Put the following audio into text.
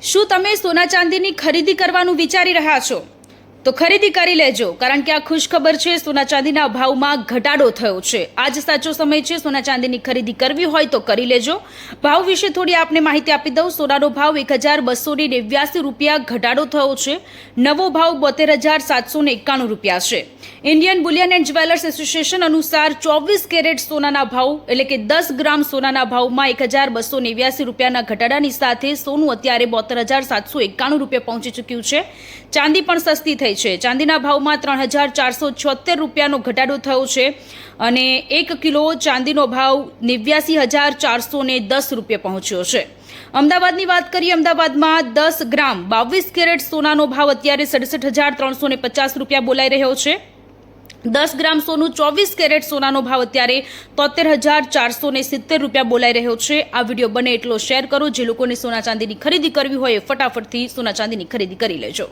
શું તમે સોના ચાંદીની ખરીદી કરવાનું વિચારી રહ્યા છો? તો ખરીદી કરી લેજો, કારણ કે આ ખુશખબર છે, સોના ચાંદીના ભાવમાં ઘટાડો થયો છે। આજ સાચો સમય છે સોના ચાંદીની ખરીદી કરવી હોય તો કરી લેજો। ભાવ વિશે થોડી આપને માહિતી આપી દઉં। સોનાનો ભાવ 1289 રૂપિયા ઘટાડો થયો છે। નવો ભાવ 72,791 રૂપિયા છે। Indian Boolean and jewellers association અનુસાર 24 કેરેટ સોનાના ભાવ એટલે કે 10 ગ્રામ સોનાના ભાવમાં 1289 રૂપિયાના ઘટાડાની સાથે સોનું અત્યારે 72,791 રૂપિયા પહોંચી ચૂક્યું છે। ચાંદી પણ સસ્તી થઈ છે। ચાંદીના ભાવમાં 3,476 રૂપિયાનો ઘટાડો થયો છે અને 1 કિલો ચાંદીનો ભાવ 89,410 રૂપિયા પહોંચ્યો છે। અમદાવાદની વાત કરીએ, અમદાવાદમાં 10 ગ્રામ 22 કેરેટ સોનાનો ભાવ અત્યારે 67,350 રૂપિયા બોલાઈ રહ્યો છે। 10 ગ્રામ સોનું 24 કેરેટ સોનાનો ભાવ અત્યારે 73,470 રૂપિયા બોલાઈ રહ્યો છે। આ વિડીયો બને એટલો શેર કરો, જે લોકોને સોના ચાંદીની ખરીદી કરવી હોય એ ફટાફટથી સોના ચાંદીની ખરીદી કરી લેજો।